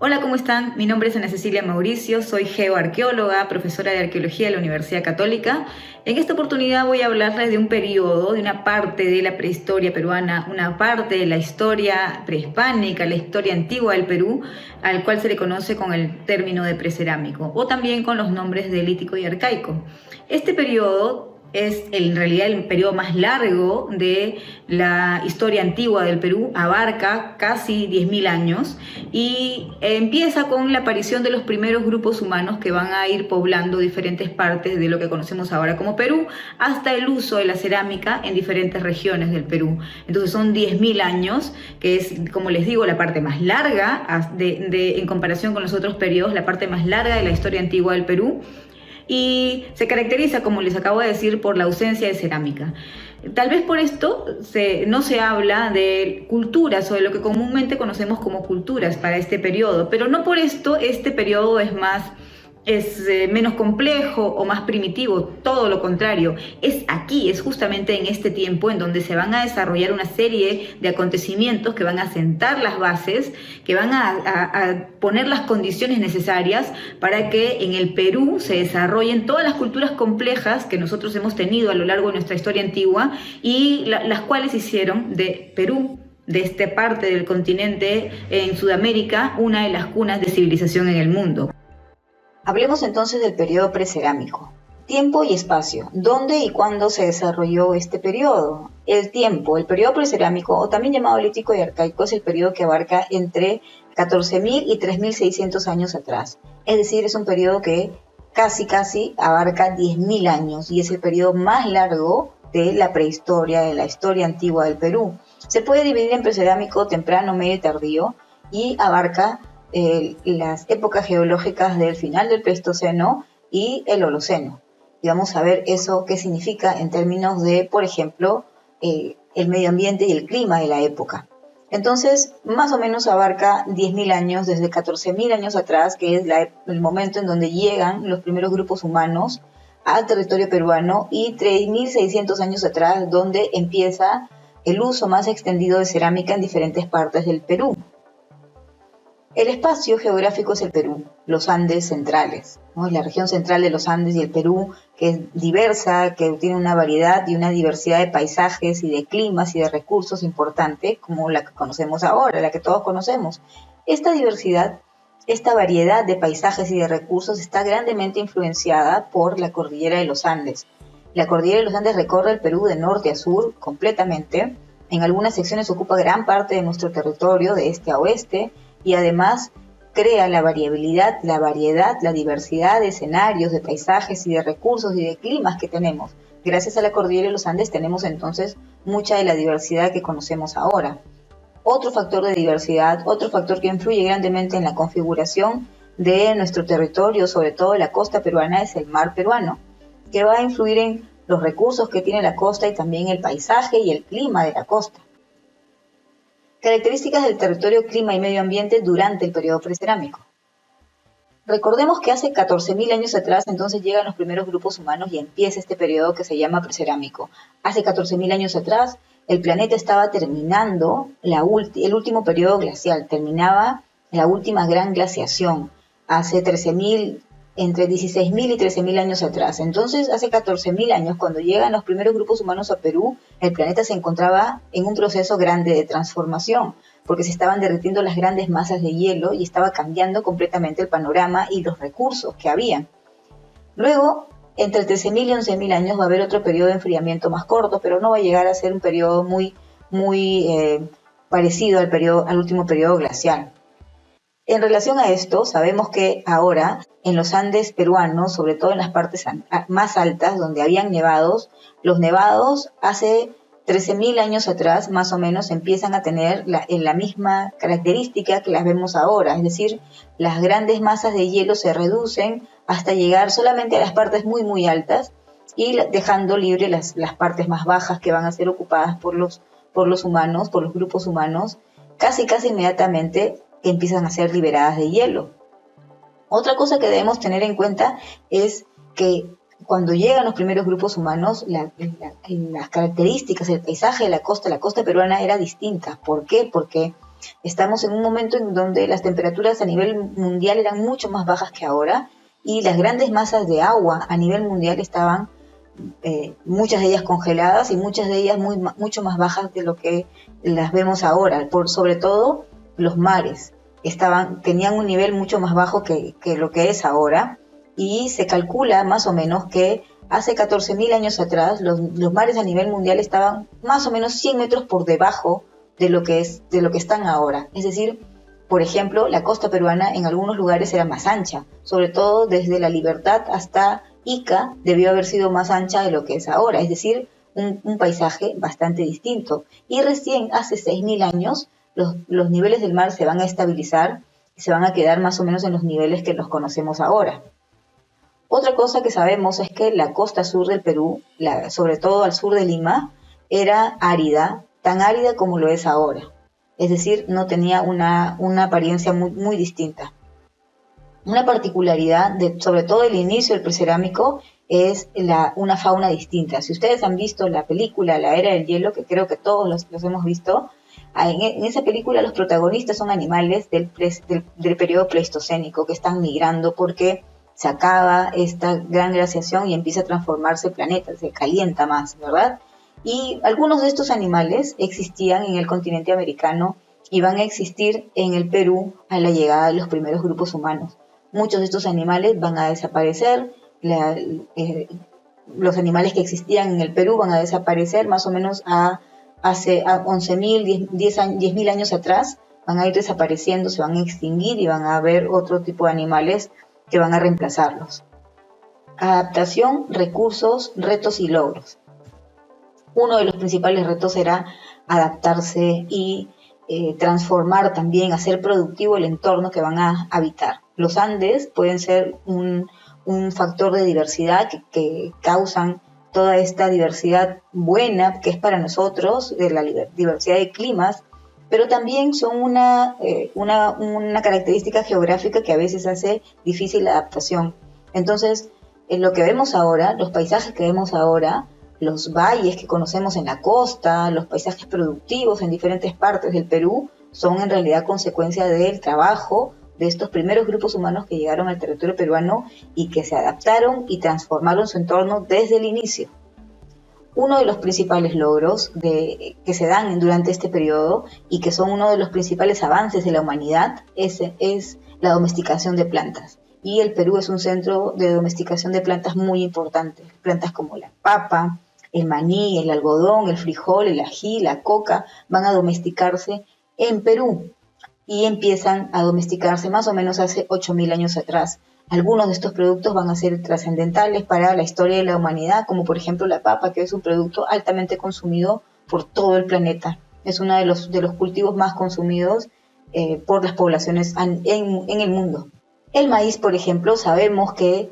Hola, ¿cómo están? Mi nombre es Ana Cecilia Mauricio, soy geoarqueóloga, profesora de arqueología de la Universidad Católica. En esta oportunidad voy a hablarles de un periodo, de una parte de la prehistoria peruana, una parte de la historia prehispánica, la historia antigua del Perú, al cual se le conoce con el término de precerámico, o también con los nombres de lítico y arcaico. Este periodo es en realidad el periodo más largo de la historia antigua del Perú, abarca casi 10.000 años y empieza con la aparición de los primeros grupos humanos que van a ir poblando diferentes partes de lo que conocemos ahora como Perú, hasta el uso de la cerámica en diferentes regiones del Perú. Entonces son 10.000 años, que es, como les digo, la parte más larga en comparación con los otros periodos, la parte más larga de la historia antigua del Perú, y se caracteriza, como les acabo de decir, por la ausencia de cerámica. Tal vez por esto no se habla de culturas o de lo que comúnmente conocemos como culturas para este periodo, pero no por esto este periodo es menos complejo o más primitivo, todo lo contrario. Es justamente en este tiempo en donde se van a desarrollar una serie de acontecimientos que van a sentar las bases, que van a poner las condiciones necesarias para que en el Perú se desarrollen todas las culturas complejas que nosotros hemos tenido a lo largo de nuestra historia antigua y las cuales hicieron de Perú, de esta parte del continente en Sudamérica, una de las cunas de civilización en el mundo. Hablemos entonces del periodo precerámico. Tiempo y espacio. ¿Dónde y cuándo se desarrolló este periodo? El tiempo, el periodo precerámico, o también llamado lítico y arcaico, es el periodo que abarca entre 14.000 y 3.600 años atrás. Es decir, es un periodo que casi abarca 10.000 años y es el periodo más largo de la prehistoria, de la historia antigua del Perú. Se puede dividir en precerámico, temprano, medio y tardío y abarca las épocas geológicas del final del Pleistoceno y el Holoceno. Y vamos a ver eso qué significa en términos de, por ejemplo, el medio ambiente y el clima de la época. Entonces, más o menos abarca 10.000 años, desde 14.000 años atrás, que es el momento en donde llegan los primeros grupos humanos al territorio peruano, y 3.600 años atrás, donde empieza el uso más extendido de cerámica en diferentes partes del Perú. El espacio geográfico es el Perú, los Andes centrales, ¿no? La región central de los Andes y el Perú, que es diversa, que tiene una variedad y una diversidad de paisajes y de climas y de recursos importante, como la que conocemos ahora, la que todos conocemos. Esta diversidad, esta variedad de paisajes y de recursos está grandemente influenciada por la cordillera de los Andes. La cordillera de los Andes recorre el Perú de norte a sur completamente. En algunas secciones ocupa gran parte de nuestro territorio, de este a oeste, y además crea la variabilidad, la variedad, la diversidad de escenarios, de paisajes y de recursos y de climas que tenemos. Gracias a la cordillera de los Andes tenemos entonces mucha de la diversidad que conocemos ahora. Otro factor de diversidad, otro factor que influye grandemente en la configuración de nuestro territorio, sobre todo la costa peruana, es el mar peruano, que va a influir en los recursos que tiene la costa y también el paisaje y el clima de la costa. Características del territorio, clima y medio ambiente durante el periodo precerámico. Recordemos que hace 14.000 años atrás entonces llegan los primeros grupos humanos y empieza este periodo que se llama precerámico. Hace 14.000 años atrás el planeta estaba terminando el último periodo glacial, terminaba la última gran glaciación hace entre 16.000 y 13.000 años atrás. Entonces, hace 14.000 años, cuando llegan los primeros grupos humanos a Perú, el planeta se encontraba en un proceso grande de transformación, porque se estaban derritiendo las grandes masas de hielo y estaba cambiando completamente el panorama y los recursos que había. Luego, entre 13.000 y 11.000 años va a haber otro periodo de enfriamiento más corto, pero no va a llegar a ser un periodo muy parecido al último periodo glacial. En relación a esto, sabemos que ahora en los Andes peruanos, sobre todo en las partes más altas donde habían nevados, los nevados hace 13.000 años atrás más o menos empiezan a tener la misma característica que las vemos ahora, es decir, las grandes masas de hielo se reducen hasta llegar solamente a las partes muy altas y dejando libre las partes más bajas que van a ser ocupadas por los humanos, por los grupos humanos, casi inmediatamente empiezan a ser liberadas de hielo. Otra cosa que debemos tener en cuenta es que cuando llegan los primeros grupos humanos, las características, el paisaje de la costa peruana era distinta. ¿Por qué? Porque Estamos en un momento en donde las temperaturas a nivel mundial eran mucho más bajas que ahora y las grandes masas de agua a nivel mundial estaban, muchas de ellas congeladas y muchas de ellas mucho más bajas de lo que las vemos ahora. Sobre todo los mares tenían un nivel mucho más bajo que lo que es ahora, y se calcula más o menos que hace 14.000 años atrás los mares a nivel mundial estaban más o menos 100 metros por debajo de lo que están ahora. Es decir, por ejemplo, la costa peruana en algunos lugares era más ancha, sobre todo desde La Libertad hasta Ica debió haber sido más ancha de lo que es ahora, es decir, un paisaje bastante distinto. Y recién hace 6.000 años los niveles del mar se van a estabilizar y se van a quedar más o menos en los niveles que los conocemos ahora. Otra cosa que sabemos es que la costa sur del Perú, sobre todo al sur de Lima, era árida, tan árida como lo es ahora. Es decir, no tenía una apariencia muy distinta. Una particularidad, sobre todo el inicio del precerámico, es una fauna distinta. Si ustedes han visto la película La Era del Hielo, que creo que todos los hemos visto, en esa película los protagonistas son animales del periodo pleistocénico que están migrando porque se acaba esta gran glaciación y empieza a transformarse el planeta, se calienta más, ¿verdad? Y algunos de estos animales existían en el continente americano y van a existir en el Perú a la llegada de los primeros grupos humanos. Muchos de estos animales van a desaparecer, los animales que existían en el Perú van a desaparecer más o menos hace 11.000, 10.000 años atrás, van a ir desapareciendo, se van a extinguir y van a haber otro tipo de animales que van a reemplazarlos. Adaptación, recursos, retos y logros. Uno de los principales retos era adaptarse y transformar también, hacer productivo el entorno que van a habitar. Los Andes pueden ser un factor de diversidad que causan toda esta diversidad buena que es para nosotros, de la diversidad de climas, pero también son una característica geográfica que a veces hace difícil la adaptación. Entonces, lo que vemos ahora, los paisajes que vemos ahora, los valles que conocemos en la costa, los paisajes productivos en diferentes partes del Perú, son en realidad consecuencia del trabajo de estos primeros grupos humanos que llegaron al territorio peruano y que se adaptaron y transformaron su entorno desde el inicio. Uno de los principales logros que se dan durante este periodo y que son uno de los principales avances de la humanidad es la domesticación de plantas. Y el Perú es un centro de domesticación de plantas muy importante. Plantas como la papa, el maní, el algodón, el frijol, el ají, la coca van a domesticarse en Perú y empiezan a domesticarse más o menos hace 8.000 años atrás. Algunos de estos productos van a ser trascendentales para la historia de la humanidad, como por ejemplo la papa, que es un producto altamente consumido por todo el planeta. Es uno de los cultivos más consumidos por las poblaciones en el mundo. El maíz, por ejemplo, sabemos que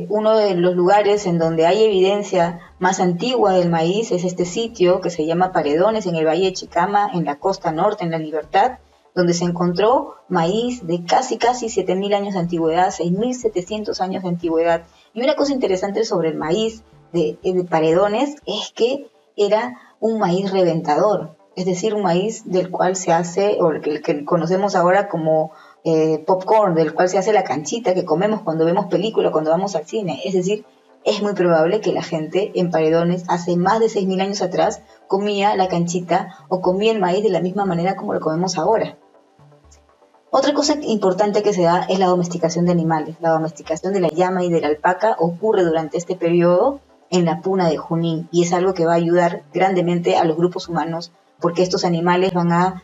uno de los lugares en donde hay evidencia más antigua del maíz es este sitio que se llama Paredones, en el Valle de Chicama, en la costa norte, en La Libertad, donde se encontró maíz de casi 7.000 años de antigüedad, 6.700 años de antigüedad. Y una cosa interesante sobre el maíz de Paredones es que era un maíz reventador, es decir, un maíz del cual se hace, o el que conocemos ahora como popcorn, del cual se hace la canchita que comemos cuando vemos películas, cuando vamos al cine. Es decir, es muy probable que la gente en Paredones hace más de 6.000 años atrás comía la canchita o comía el maíz de la misma manera como lo comemos ahora. Otra cosa importante que se da es la domesticación de animales. La domesticación de la llama y de la alpaca ocurre durante este periodo en la puna de Junín y es algo que va a ayudar grandemente a los grupos humanos porque estos animales van a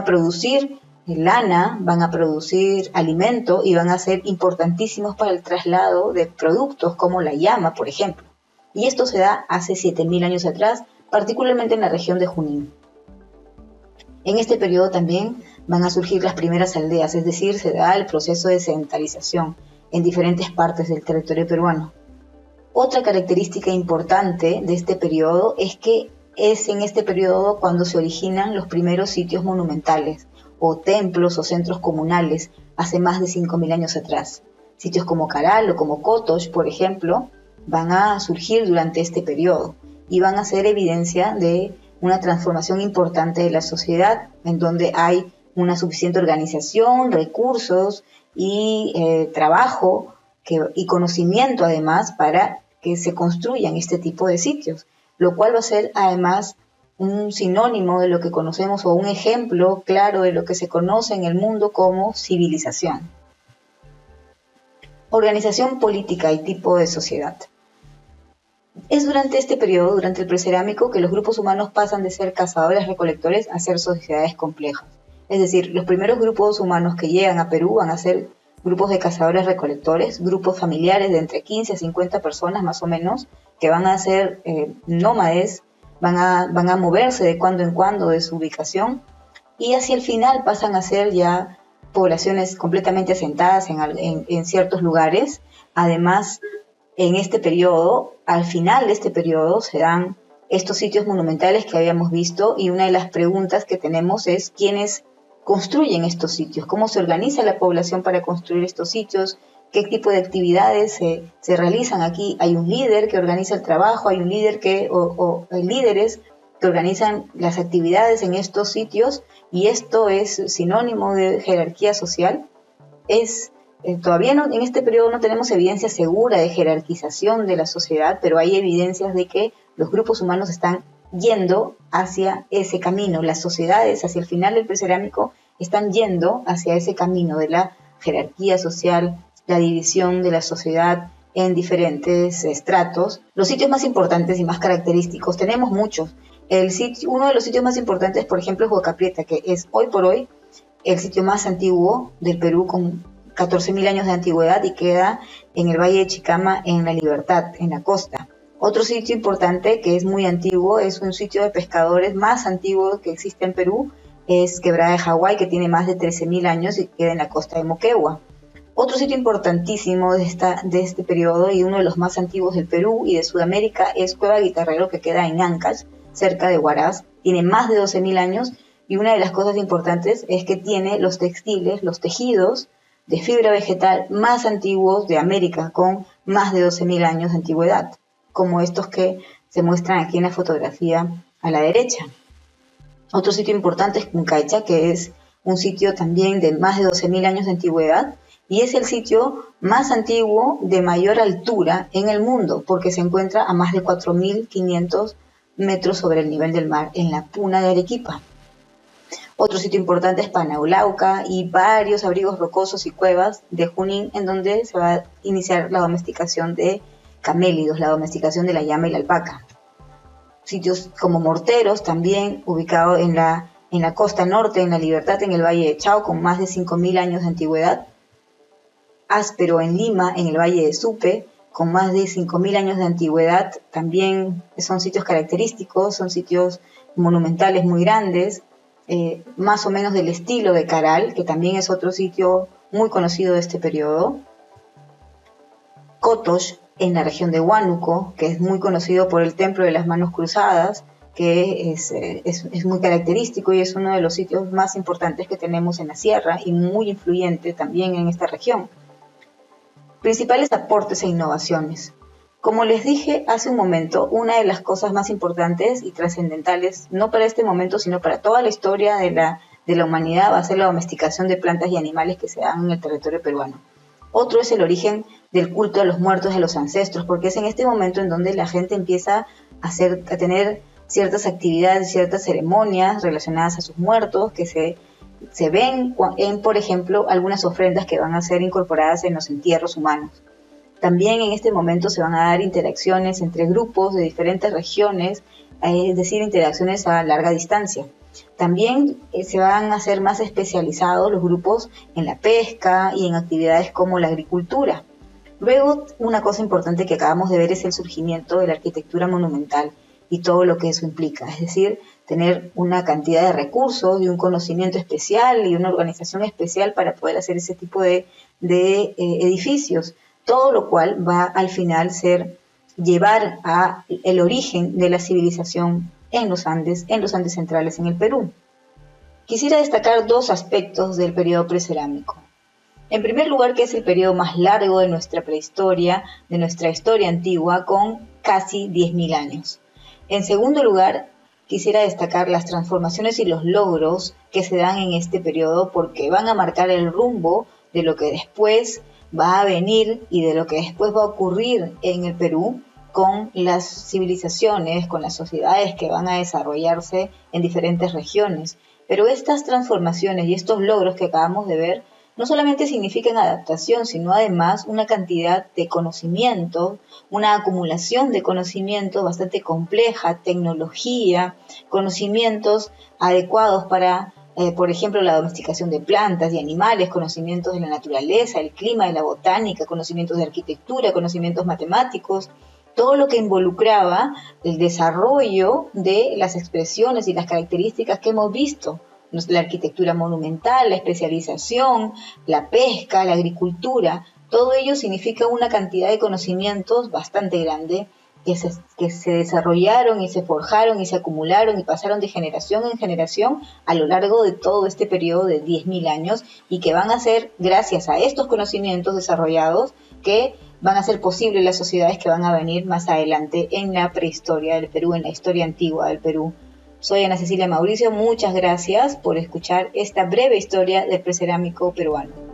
producir lana, van a producir alimento y van a ser importantísimos para el traslado de productos como la llama, por ejemplo. Y esto se da hace 7.000 años atrás, particularmente en la región de Junín. En este periodo también van a surgir las primeras aldeas, es decir, se da el proceso de sedentarización en diferentes partes del territorio peruano. Otra característica importante de este periodo es que es en este periodo cuando se originan los primeros sitios monumentales, o templos o centros comunales, hace más de 5.000 años atrás. Sitios como Caral o como Cotox, por ejemplo, van a surgir durante este periodo y van a ser evidencia de una transformación importante de la sociedad, en donde hay una suficiente organización, recursos y trabajo y conocimiento además para que se construyan este tipo de sitios, lo cual va a ser además un sinónimo de lo que conocemos o un ejemplo claro de lo que se conoce en el mundo como civilización. Organización política y tipo de sociedad. Es durante este periodo, durante el precerámico, que los grupos humanos pasan de ser cazadores-recolectores a ser sociedades complejas. Es decir, los primeros grupos humanos que llegan a Perú van a ser grupos de cazadores-recolectores, grupos familiares de entre 15 a 50 personas más o menos, que van a ser nómades, van a moverse de cuando en cuando de su ubicación, y hacia el final pasan a ser ya poblaciones completamente asentadas en ciertos lugares. Además, en este periodo, al final de este periodo, se dan estos sitios monumentales que habíamos visto, y una de las preguntas que tenemos es quiénes construyen estos sitios, cómo se organiza la población para construir estos sitios, qué tipo de actividades se realizan aquí. Hay un líder que organiza el trabajo, hay un líder o líderes que organizan las actividades en estos sitios, y esto es sinónimo de jerarquía social. Todavía no, en este periodo no tenemos evidencia segura de jerarquización de la sociedad, pero hay evidencias de que los grupos humanos están yendo hacia ese camino. Las sociedades, hacia el final del precerámico, están yendo hacia ese camino de la jerarquía social, la división de la sociedad en diferentes estratos. Los sitios más importantes y más característicos, tenemos muchos. Uno de los sitios más importantes, por ejemplo, es Huaca Prieta, que es hoy por hoy el sitio más antiguo del Perú, con 14.000 años de antigüedad, y queda en el Valle de Chicama, en La Libertad, en la costa. Otro sitio importante que es muy antiguo, es un sitio de pescadores más antiguo que existe en Perú, es Quebrada de Hawái, que tiene más de 13.000 años y queda en la costa de Moquegua. Otro sitio importantísimo de este periodo, y uno de los más antiguos del Perú y de Sudamérica, es Cueva Guitarrero, que queda en Ancash, cerca de Huaraz. Tiene más de 12.000 años, y una de las cosas importantes es que tiene los textiles, los tejidos de fibra vegetal más antiguos de América, con más de 12.000 años de antigüedad, como estos que se muestran aquí en la fotografía a la derecha. Otro sitio importante es Puncaycha, que es un sitio también de más de 12.000 años de antigüedad, y es el sitio más antiguo de mayor altura en el mundo, porque se encuentra a más de 4.500 metros sobre el nivel del mar, en la Puna de Arequipa. Otro sitio importante es Panaulauca, y varios abrigos rocosos y cuevas de Junín, en donde se va a iniciar la domesticación de camélidos, la domesticación de la llama y la alpaca. Sitios como Morteros, también ubicado en la costa norte, en La Libertad, en el Valle de Chao, con más de 5.000 años de antigüedad. Áspero, en Lima, en el Valle de Supe, con más de 5.000 años de antigüedad. También son sitios característicos, son sitios monumentales muy grandes, más o menos del estilo de Caral, que también es otro sitio muy conocido de este periodo. Cotox, en la región de Huánuco, que es muy conocido por el Templo de las Manos Cruzadas, que es muy característico y es uno de los sitios más importantes que tenemos en la sierra, y muy influyente también en esta región. Principales aportes e innovaciones. Como les dije hace un momento, una de las cosas más importantes y trascendentales, no para este momento, sino para toda la historia de la humanidad, va a ser la domesticación de plantas y animales que se dan en el territorio peruano. Otro es el origen del culto a los muertos, de los ancestros, porque es en este momento en donde la gente empieza a tener ciertas actividades, ciertas ceremonias relacionadas a sus muertos, que se ven en, por ejemplo, algunas ofrendas que van a ser incorporadas en los entierros humanos. También en este momento se van a dar interacciones entre grupos de diferentes regiones, es decir, interacciones a larga distancia. También se van a hacer más especializados los grupos en la pesca y en actividades como la agricultura. Luego, una cosa importante que acabamos de ver es el surgimiento de la arquitectura monumental y todo lo que eso implica, es decir, tener una cantidad de recursos y un conocimiento especial y una organización especial para poder hacer ese tipo de edificios, todo lo cual va al final llevar a el origen de la civilización en los Andes centrales en el Perú. Quisiera destacar dos aspectos del periodo precerámico. En primer lugar, que es el periodo más largo de nuestra prehistoria, de nuestra historia antigua, con casi 10.000 años. En segundo lugar, quisiera destacar las transformaciones y los logros que se dan en este periodo porque van a marcar el rumbo de lo que después va a venir y de lo que después va a ocurrir en el Perú con las civilizaciones, con las sociedades que van a desarrollarse en diferentes regiones. Pero estas transformaciones y estos logros que acabamos de ver no solamente significan adaptación, sino además una cantidad de conocimiento, una acumulación de conocimiento bastante compleja, tecnología, conocimientos adecuados para, por ejemplo, la domesticación de plantas y animales, conocimientos de la naturaleza, el clima, de la botánica, conocimientos de arquitectura, conocimientos matemáticos, todo lo que involucraba el desarrollo de las expresiones y las características que hemos visto. La arquitectura monumental, la especialización, la pesca, la agricultura, todo ello significa una cantidad de conocimientos bastante grande que se desarrollaron y se forjaron y se acumularon y pasaron de generación en generación a lo largo de todo este periodo de 10.000 años y que van a ser gracias a estos conocimientos desarrollados que van a ser posibles las sociedades que van a venir más adelante en la prehistoria del Perú, en la historia antigua del Perú. Soy Ana Cecilia Mauricio, muchas gracias por escuchar esta breve historia del precerámico peruano.